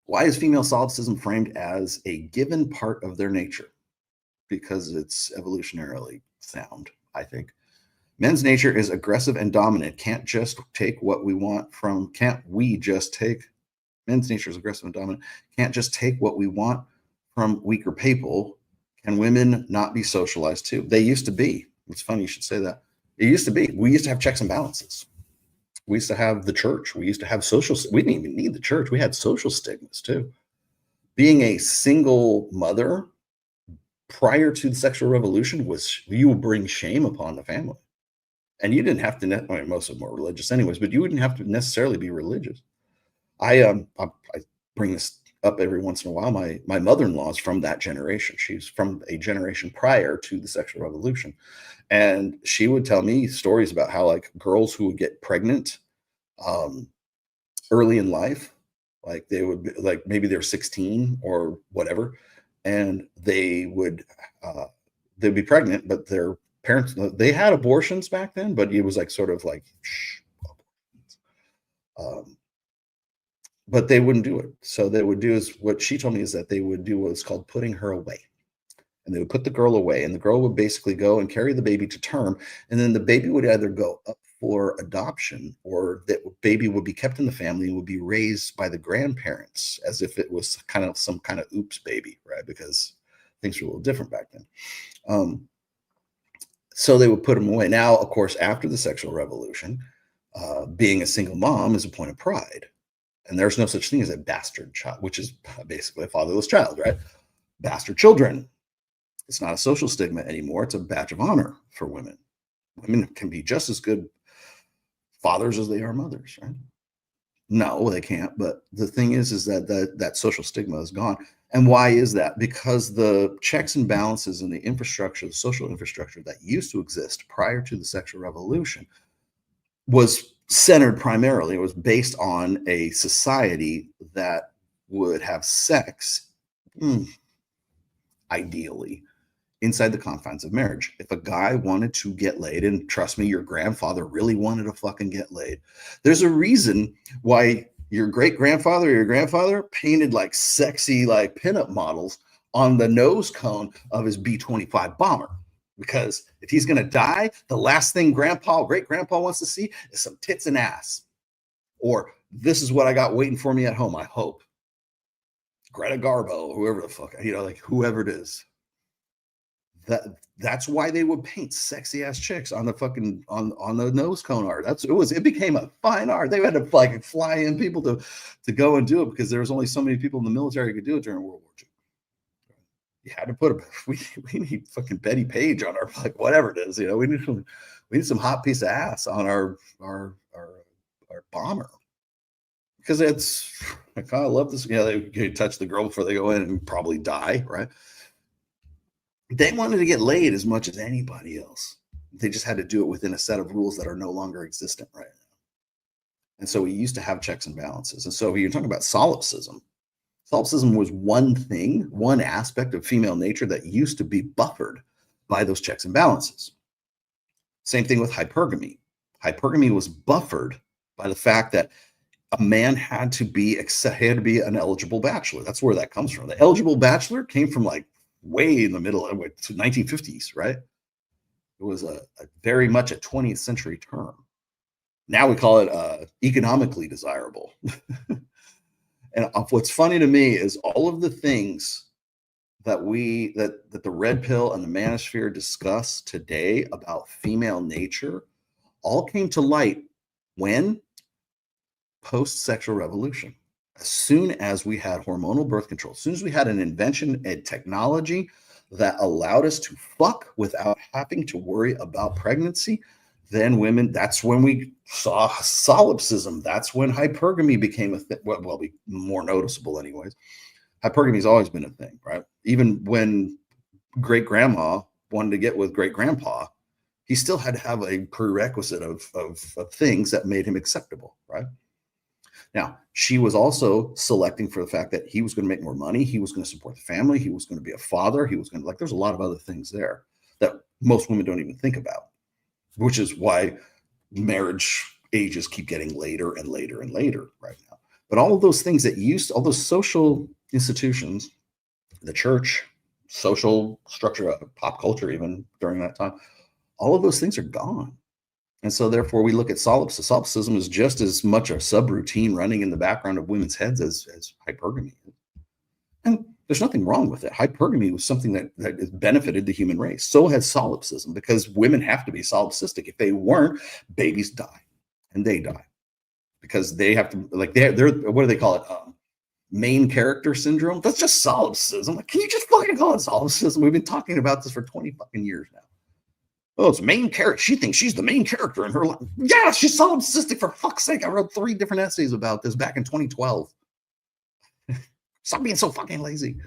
Why is female solipsism framed as a given part of their nature? Because it's evolutionarily sound, I think. Men's nature is aggressive and dominant. Can't we just take men's nature is aggressive and dominant. Can't just take what we want from weaker people. Can women not be socialized too? They used to be. It's funny you should say that. It used to be. We used to have checks and balances. We used to have the church. We used to have social. We didn't even need the church. We had social stigmas too. Being a single mother prior to the sexual revolution was you will bring shame upon the family. And you didn't have to, I mean, most of them were religious anyways, but you wouldn't have to necessarily be religious. I bring this up every once in a while. My mother-in-law is from that generation. She's from a generation prior to the sexual revolution. And she would tell me stories about how like girls who would get pregnant early in life, like they would be, like maybe they're 16 or whatever, and they'd be pregnant, but their parents, they had abortions back then, but it was like sort of like but they wouldn't do it. So they would do is what she told me is that they would do what's called putting her away. And they would put the girl away, and the girl would basically go and carry the baby to term. And then the baby would either go up for adoption, or that baby would be kept in the family and would be raised by the grandparents as if it was kind of some kind of oops baby, right? Because things were a little different back then. So they would put them away. Now, of course, after the sexual revolution, being a single mom is a point of pride. And there's no such thing as a bastard child, which is basically a fatherless child, right? Bastard children. It's not a social stigma anymore. It's a badge of honor for women. Women can be just as good fathers as they are mothers, right? No, they can't. But the thing is that social stigma is gone. And why is that? Because the checks and balances and the infrastructure, the social infrastructure that used to exist prior to the sexual revolution was centered primarily, it was based on a society that would have sex, ideally, inside the confines of marriage. If a guy wanted to get laid, and trust me, your grandfather really wanted to fucking get laid, there's a reason why your great grandfather or your grandfather painted like sexy like pinup models on the nose cone of his B-25 bomber. Because if he's going to die, the last thing great grandpa wants to see is some tits and ass. Or this is what I got waiting for me at home, I hope. Greta Garbo, whoever the fuck, like whoever it is. That's why they would paint sexy ass chicks on the fucking on the nose cone art. It became a fine art. They had to like fly in people to go and do it because there was only so many people in the military who could do it during World War II. You had to we need fucking Betty Page on our like whatever it is, we need some hot piece of ass on our bomber, because I kind of love this. They touch the girl before they go in and probably die, right? They wanted to get laid as much as anybody else. They just had to do it within a set of rules that are no longer existent right now. And so we used to have checks and balances. And so you're talking about solipsism. Solipsism was one aspect of female nature that used to be buffered by those checks and balances. Same thing with hypergamy. Hypergamy was buffered by the fact that a man had to be an eligible bachelor. That's where that comes from. The eligible bachelor came from like way in the middle of the 1950s, right? It was a very much a 20th century term. Now we call it economically desirable. And what's funny to me is all of the things that the red pill and the manosphere discuss today about female nature all came to light when? Post-sexual revolution. As soon as we had hormonal birth control, as soon as we had an invention and technology that allowed us to fuck without having to worry about pregnancy, then women, that's when we saw solipsism. That's when hypergamy became a thing. Well, be more noticeable anyways. Hypergamy has always been a thing, right? Even when great grandma wanted to get with great grandpa, he still had to have a prerequisite of things that made him acceptable, right? Now, she was also selecting for the fact that he was going to make more money. He was going to support the family. He was going to be a father. He was going to, there's a lot of other things there that most women don't even think about, which is why marriage ages keep getting later and later and later right now. But all of those things that all those social institutions, the church, social structure, pop culture, even during that time, all of those things are gone. And so therefore we look at solipsism. Solipsism is just as much a subroutine running in the background of women's heads as hypergamy. And there's nothing wrong with it. Hypergamy was something that has benefited the human race. So has solipsism, because women have to be solipsistic. If they weren't, babies die, and they die because they have to, like, they're what do they call it? Main character syndrome. That's just solipsism. Like, can you just fucking call it solipsism? We've been talking about this for 20 fucking years now. Oh, it's main character. She thinks she's the main character in her life. Yeah, she's solipsistic, for fuck's sake. I wrote 3 different essays about this back in 2012. Stop being so fucking lazy.